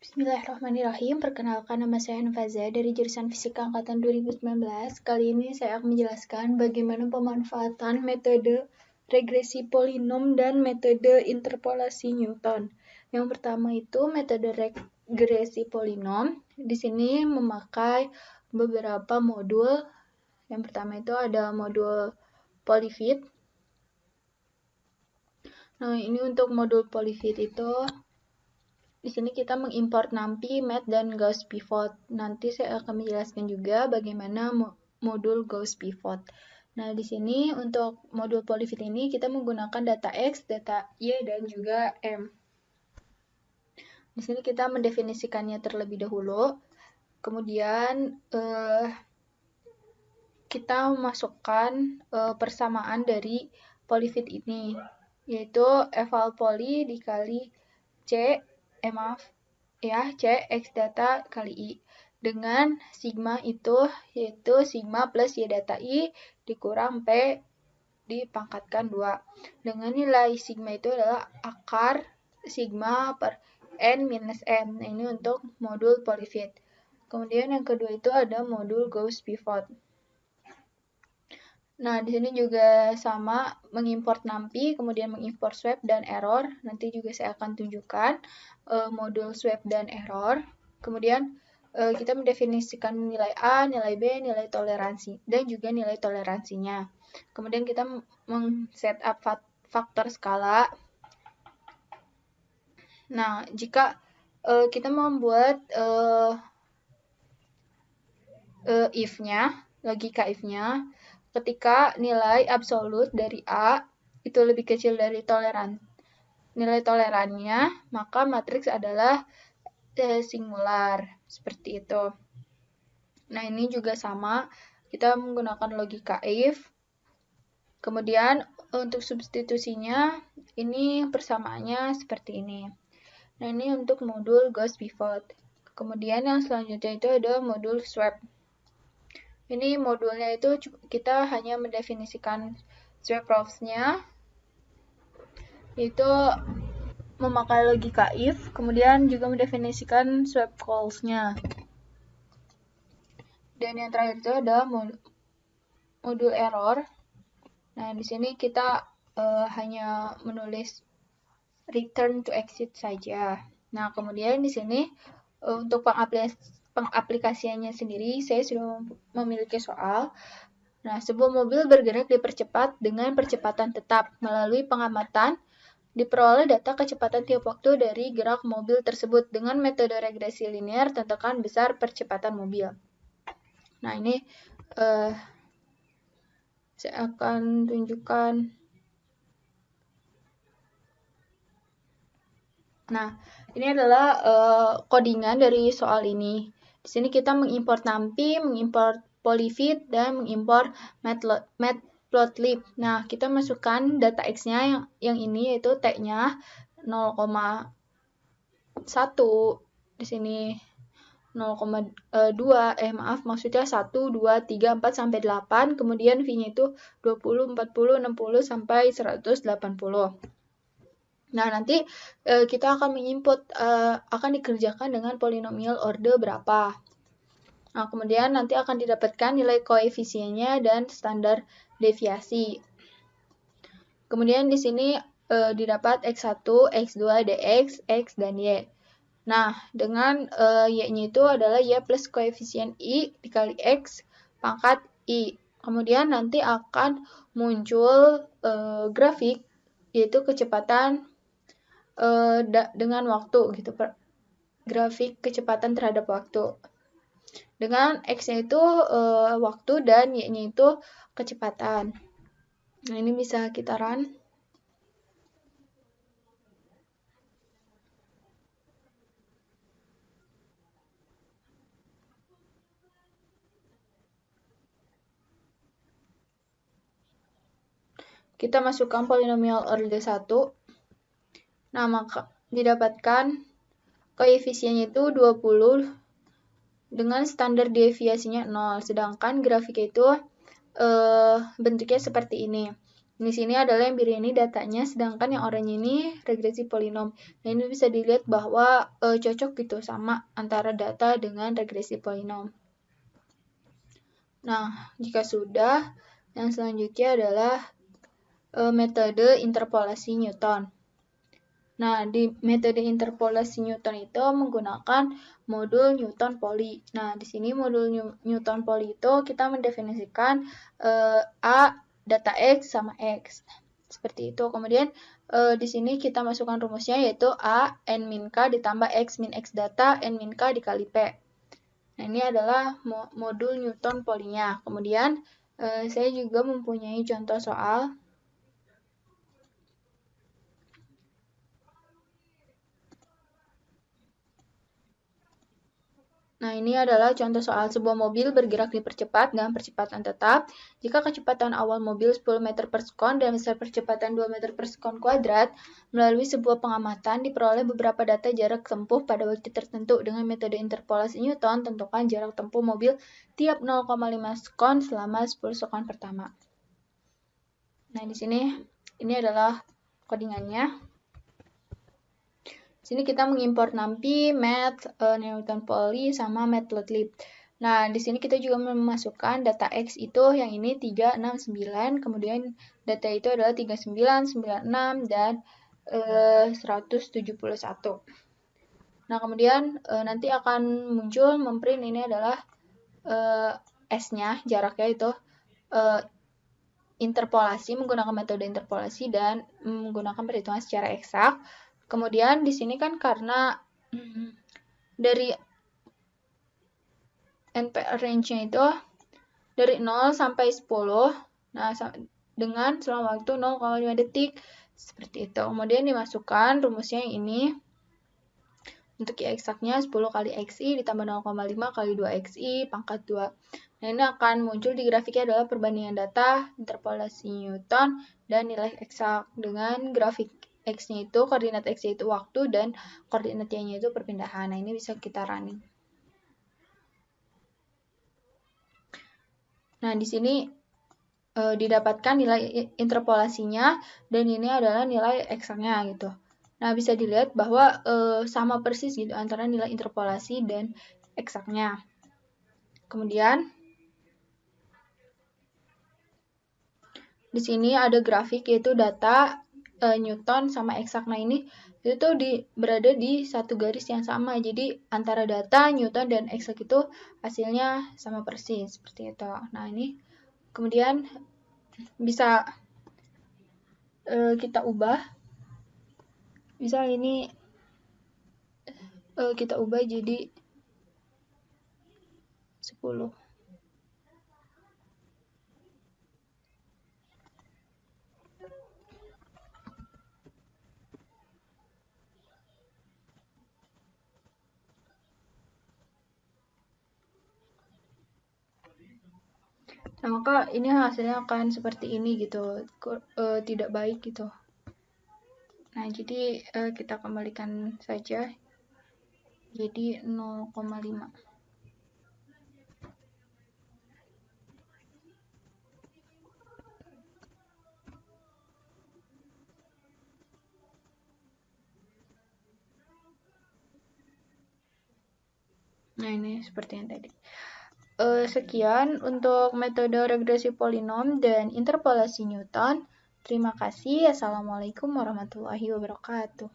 Bismillahirrahmanirrahim. Perkenalkan, nama saya Nufaza dari jurusan Fisika Angkatan 2019. Kali ini saya akan menjelaskan bagaimana pemanfaatan metode regresi polinom dan metode interpolasi Newton. Yang pertama itu metode regresi polinom. Di sini memakai beberapa modul. Yang pertama itu ada modul polyfit. Nah, ini untuk modul polyfit itu di sini kita mengimport NumPy, Math, dan Gauss Pivot. Nanti saya akan menjelaskan juga bagaimana modul Gauss Pivot. Nah, di sini untuk modul polyfit ini kita menggunakan data X, data Y, dan juga M. Di sini kita mendefinisikannya terlebih dahulu. Kemudian kita memasukkan persamaan dari polyfit ini, yaitu eval poly dikali C X data kali I. Dengan sigma itu yaitu sigma plus Y data I dikurang P dipangkatkan 2. Dengan nilai sigma itu adalah akar sigma per N minus N. Nah, ini untuk modul polyfit. Kemudian yang kedua itu ada modul Gauss Pivot. Nah, di sini juga sama, mengimport NumPy, kemudian mengimport swap dan error. Nanti juga saya akan tunjukkan modul swap dan error. Kemudian kita mendefinisikan nilai A, nilai B, nilai toleransi, dan juga nilai toleransinya. Kemudian kita men-setup faktor skala. Nah, jika kita membuat if-nya, logika if-nya, ketika nilai absolut dari A itu lebih kecil dari nilai tolerannya, maka matriks adalah singular, seperti itu. Nah, ini juga sama, kita menggunakan logika if. Kemudian untuk substitusinya, ini persamaannya seperti ini. Nah, ini untuk modul Gauss Pivot. Kemudian yang selanjutnya itu ada modul swap. Ini modulnya itu kita hanya mendefinisikan swap rules-nya, yaitu memakai logika if, kemudian juga mendefinisikan swap calls-nya. Dan yang terakhir itu ada modul error. Nah, di sini kita hanya menulis return to exit saja. Nah, kemudian di sini untuk pengaplikasiannya sendiri, saya sudah memiliki soal. Nah, sebuah mobil bergerak dipercepat dengan percepatan tetap. Melalui pengamatan, diperoleh data kecepatan tiap waktu dari gerak mobil tersebut. Dengan metode regresi linear, tentukan besar percepatan mobil. Nah, ini saya akan tunjukkan. Nah, ini adalah codingan dari soal ini. Di sini kita mengimport NumPy, mengimport polyfit, dan mengimport matplotlib. Nah, kita masukkan data X-nya yang ini, yaitu T-nya 0,1. Di sini 0,2, maksudnya 1, 2, 3, 4, sampai 8. Kemudian V-nya itu 20, 40, 60, sampai 180. Nah, nanti kita akan menginput, akan dikerjakan dengan polinomial order berapa. Nah, kemudian nanti akan didapatkan nilai koefisiennya dan standar deviasi. Kemudian di sini didapat X1, X2, dx, X, dan Y. Nah, dengan Y-nya itu adalah Y plus koefisien I dikali X pangkat I. Kemudian nanti akan muncul grafik, yaitu kecepatan dengan waktu, gitu, grafik kecepatan terhadap waktu. Dengan X-nya itu waktu dan Y-nya itu kecepatan. Nah, ini bisa kita run. Kita masukkan polinomial order 1. Nah, maka didapatkan koefisiennya itu 20 dengan standar deviasinya 0. Sedangkan grafiknya itu bentuknya seperti ini. Di sini adalah yang biru ini datanya, sedangkan yang oranye ini regresi polinom. Nah, ini bisa dilihat bahwa cocok gitu sama antara data dengan regresi polinom. Nah, jika sudah, yang selanjutnya adalah metode interpolasi Newton. Nah, di metode interpolasi Newton itu menggunakan modul Newton Pauli. Nah, di sini modul Newton Pauli itu kita mendefinisikan A data X sama X. Seperti itu. Kemudian di sini kita masukkan rumusnya yaitu A n min K ditambah X min X data n min K dikali P. Nah, ini adalah modul Newton Paulinya. Kemudian saya juga mempunyai contoh soal. Nah, ini adalah contoh soal sebuah mobil bergerak dipercepat dengan percepatan tetap. Jika kecepatan awal mobil 10 meter per sekon dan besar percepatan 2 meter per sekon kuadrat, melalui sebuah pengamatan diperoleh beberapa data jarak tempuh pada waktu tertentu. Dengan metode interpolasi Newton, tentukan jarak tempuh mobil tiap 0,5 sekon selama 10 sekon pertama. Nah, di sini ini adalah codingannya. Sini kita mengimpor NumPy, Math, Newton Pauli, sama Matplotlib. Nah, di sini kita juga memasukkan data X itu yang ini 369, kemudian data itu adalah 39, 96, dan 171. Nah, kemudian nanti akan muncul memprint ini adalah S-nya, jaraknya itu interpolasi, menggunakan metode interpolasi dan menggunakan perhitungan secara eksak. Kemudian di sini kan karena dari NPL range-nya itu dari 0 sampai 10, nah dengan selama waktu 0,5 detik, seperti itu. Kemudian dimasukkan rumusnya yang ini. Untuk Y eksaknya 10 kali XI ditambah 0,5 kali 2XI pangkat 2. Nah, ini akan muncul di grafiknya adalah perbandingan data, interpolasi Newton, dan nilai eksak. Dengan grafik X-nya itu, koordinat X-nya itu waktu, dan koordinat Y-nya itu perpindahan. Nah, ini bisa kita running. Nah, di sini didapatkan nilai interpolasinya, dan ini adalah nilai eksaknya gitu. Nah, bisa dilihat bahwa sama persis gitu antara nilai interpolasi dan eksaknya. Kemudian, di sini ada grafik yaitu data Newton sama eksak. Nah, ini itu berada di satu garis yang sama. Jadi, antara data Newton dan eksak itu hasilnya sama persis. Seperti itu. Nah, ini kemudian bisa kita ubah. Misal ini kita ubah jadi 10. Nah, maka ini hasilnya akan seperti ini gitu. Tidak baik gitu. Nah, jadi kita kembalikan saja. Jadi 0,5. Nah, ini seperti yang tadi. Sekian untuk metode regresi polinom dan interpolasi Newton. Terima kasih. Assalamualaikum warahmatullahi wabarakatuh.